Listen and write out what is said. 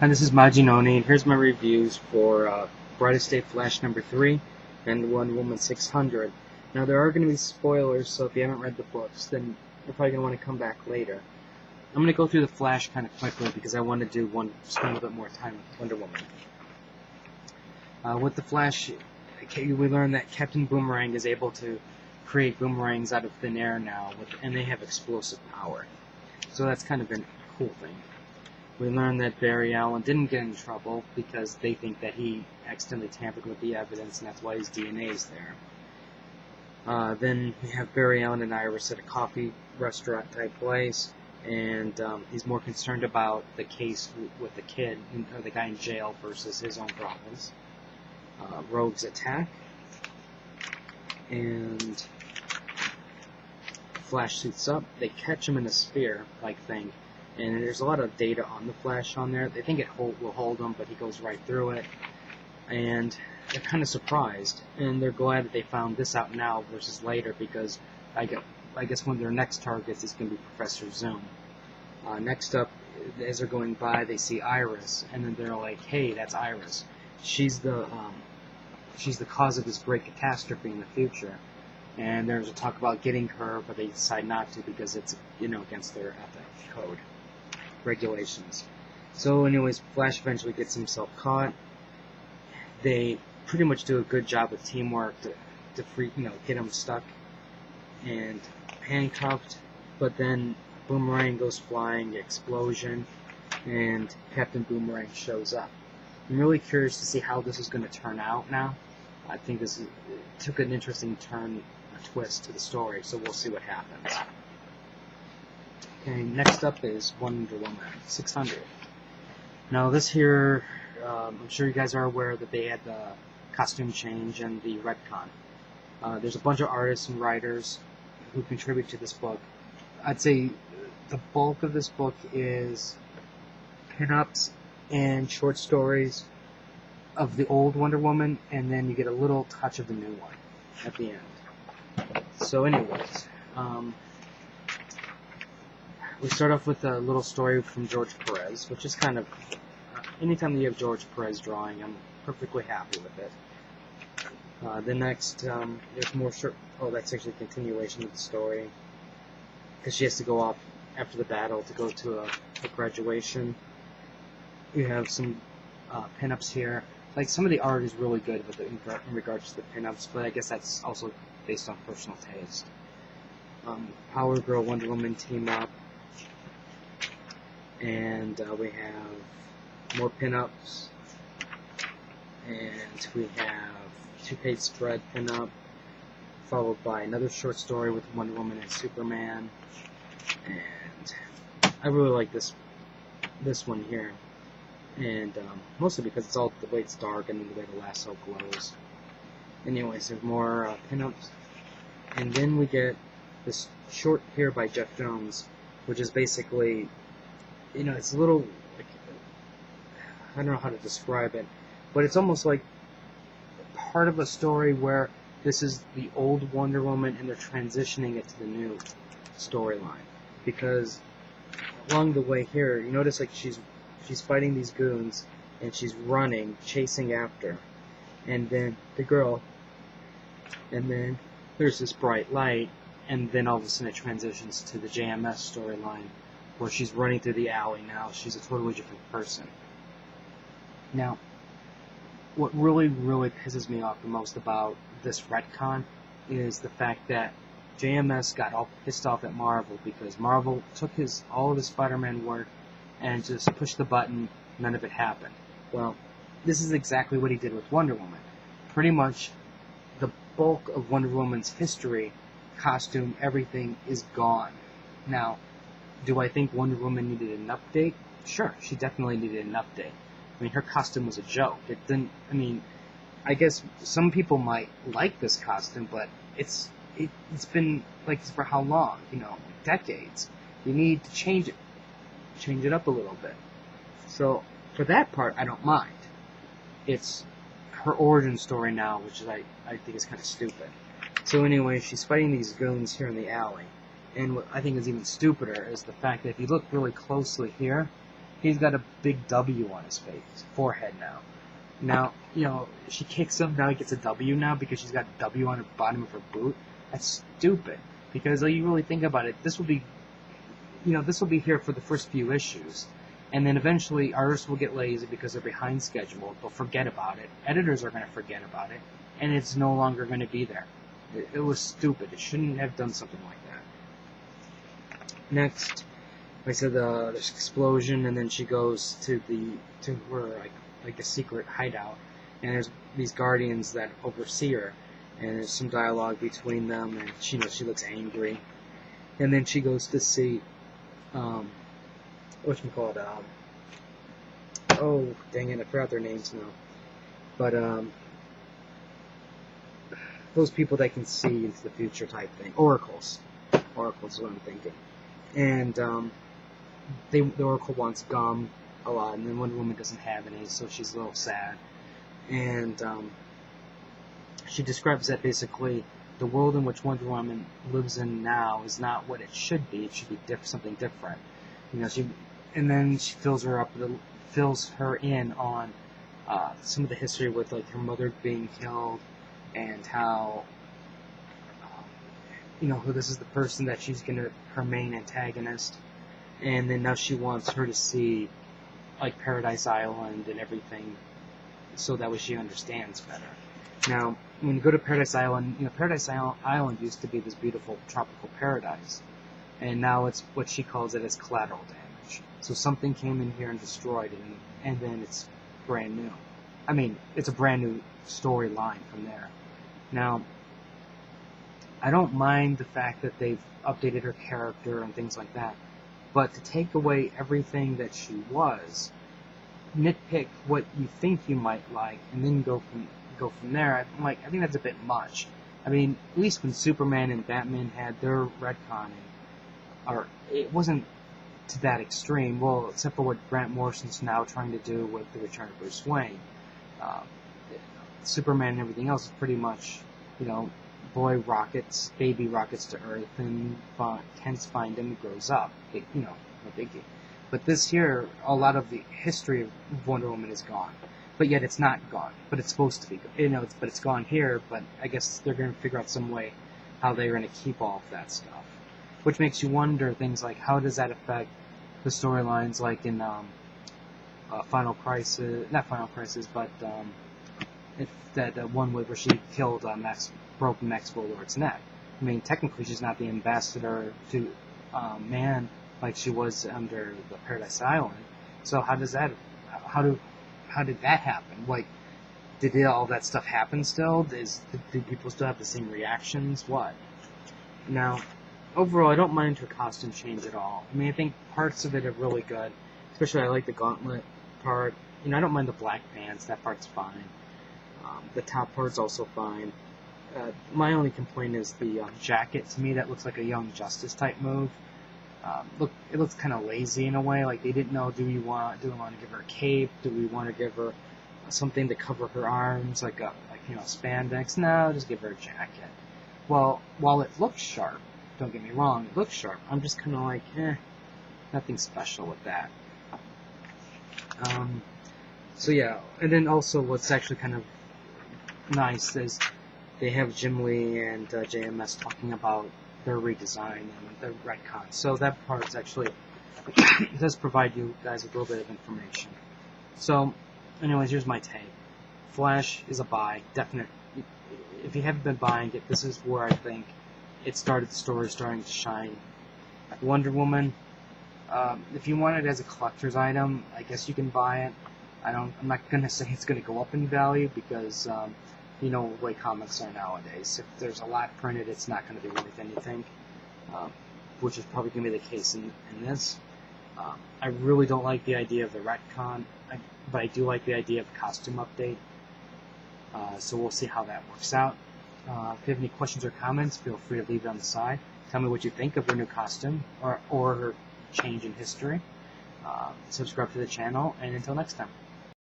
Hi, this is Majinoni, and here's my reviews for Brightest Day Flash number 3 and Wonder Woman 600. Now, there are going to be spoilers, so if you haven't read the books, then you're probably going to want to come back later. I'm going to go through the Flash kind of quickly because I want to spend a bit more time with Wonder Woman. With the Flash, we learn that Captain Boomerang is able to create boomerangs out of thin air now, and they have explosive power. So that's kind of a cool thing. We learn that Barry Allen didn't get in trouble because they think that he accidentally tampered with the evidence, and that's why his DNA is there. Then we have Barry Allen and Iris at a coffee restaurant type place, and he's more concerned about the case with the kid, or the guy in jail, versus his own problems. Rogue's attack, and Flash suits up. They catch him in a sphere-like thing. And there's a lot of data on the Flash on there. They think it will hold him, but he goes right through it. And they're kind of surprised. And they're glad that they found this out now versus later, because I guess one of their next targets is going to be Professor Zoom. Next up, as they're going by, they see Iris, and then they're like, "Hey, that's Iris. She's the cause of this great catastrophe in the future." And there's a talk about getting her, but they decide not to because it's against their ethic code regulations. So anyways, Flash eventually gets himself caught. They pretty much do a good job with teamwork to get him stuck and handcuffed, but then Boomerang goes flying, explosion, and Captain Boomerang shows up. I'm really curious to see how this is going to turn out now. I think it took an interesting turn, a twist to the story, so we'll see what happens. Okay, next up is Wonder Woman 600. Now this here, I'm sure you guys are aware that they had the costume change and the retcon. There's a bunch of artists and writers who contribute to this book. I'd say the bulk of this book is pinups and short stories of the old Wonder Woman, and then you get a little touch of the new one at the end. So anyways, we start off with a little story from George Perez, which is kind of, anytime you have George Perez drawing, I'm perfectly happy with it. The next, there's more that's actually a continuation of the story, because she has to go off after the battle to go to a graduation. You have some pinups here. Like, some of the art is really good in regards to the pinups, but I guess that's also based on personal taste. Power Girl, Wonder Woman team up. And we have more pinups, and we have two-page spread pinup, followed by another short story with Wonder Woman and Superman, and I really like this one here, and mostly because it's all the way it's dark and the way the lasso glows. Anyways, there's more pinups, and then we get this short here by Jeff Jones, which is basically, it's a little, I don't know how to describe it, but it's almost like part of a story where this is the old Wonder Woman and they're transitioning it to the new storyline. Because along the way here, you notice like she's fighting these goons and she's running, chasing after, and then the girl, and then there's this bright light, and then all of a sudden it transitions to the JMS storyline, where she's running through the alley now. She's a totally different person. Now, what really, really pisses me off the most about this retcon is the fact that JMS got all pissed off at Marvel because Marvel took all of his Spider-Man work and just pushed the button, none of it happened. Well, this is exactly what he did with Wonder Woman. Pretty much the bulk of Wonder Woman's history, costume, everything is gone. Now, do I think Wonder Woman needed an update? Sure, she definitely needed an update. I mean, her costume was a joke. I guess some people might like this costume, but it's been like this for how long? Decades. You need to change it up a little bit. So, for that part, I don't mind. It's her origin story now, which I think is kind of stupid. So anyway, she's fighting these goons here in the alley. And what I think is even stupider is the fact that if you look really closely here, he's got a big W on his face, forehead now. Now, she kicks him, now he gets a W now because she's got a W on the bottom of her boot. That's stupid. Because you really think about it, this will be here for the first few issues. And then eventually artists will get lazy because they're behind schedule. They'll forget about it. Editors are going to forget about it. And it's no longer going to be there. It was stupid. It shouldn't have done something like that. Next, like I said, there's an explosion, and then she goes to her like a secret hideout, and there's these guardians that oversee her, and there's some dialogue between them, and she looks angry, and then she goes to see whatchamacallit, oh dang it, I forgot their names now, but those people that can see into the future type thing, oracles is what I'm thinking, and the oracle wants gum a lot, and then Wonder Woman doesn't have any, so she's a little sad. And she describes that basically the world in which Wonder Woman lives in now is not what it should be. It should be something different. And then she fills her in on some of the history with like her mother being killed, and how who this is the person that she's her main antagonist, and then now she wants her to see like Paradise Island and everything, so that way she understands better. Now, when you go to Paradise Island, Paradise Island used to be this beautiful tropical paradise, and now it's what she calls it as collateral damage. So something came in here and destroyed it, and then it's brand new. I mean, it's a brand new storyline from there. Now, I don't mind the fact that they've updated her character and things like that, but to take away everything that she was, nitpick what you think you might like, and then go from there, I think that's a bit much. I mean, at least when Superman and Batman had their retconning, it wasn't to that extreme, well, except for what Grant Morrison's now trying to do with the Return of Bruce Wayne. Superman and everything else is pretty much, baby rockets to Earth, and Kent's find him, grows up. No biggie. But this here, a lot of the history of Wonder Woman is gone. But yet it's not gone. But it's supposed to be. But it's gone here, but I guess they're going to figure out some way how they're going to keep all of that stuff. Which makes you wonder things like, how does that affect the storylines like in Final Crisis, not Final Crisis, but that one where she killed broke Max Bullard's neck. I mean, technically she's not the ambassador to Man like she was under the Paradise Island. So how did that happen? Like, did all that stuff happen still? Do people still have the same reactions? What? Now, overall, I don't mind her costume change at all. I mean, I think parts of it are really good. Especially I like the gauntlet part. I don't mind the black pants. That part's fine. The top part's also fine. My only complaint is the jacket. To me, that looks like a Young Justice type move. It looks kind of lazy in a way. Like they didn't know, do we want to give her a cape? Do we want to give her something to cover her arms, like spandex? No, just give her a jacket. Well, while it looks sharp, don't get me wrong, it looks sharp. I'm just kind of like, nothing special with that. So yeah, and then also what's actually kind of nice is they have Jim Lee and JMS talking about their redesign and their retcon. So that part is actually does provide you guys a little bit of information. So, anyways, here's my take. Flash is a buy, definite. If you haven't been buying it, this is where I think the story is starting to shine. Wonder Woman, if you want it as a collector's item, I guess you can buy it. I'm not gonna say it's gonna go up in value because the way comics are nowadays. If there's a lot printed, it's not going to be worth anything, which is probably going to be the case in this. I really don't like the idea of the retcon, but I do like the idea of a costume update. So we'll see how that works out. If you have any questions or comments, feel free to leave it on the side. Tell me what you think of her new costume or her change in history. Subscribe to the channel, and until next time.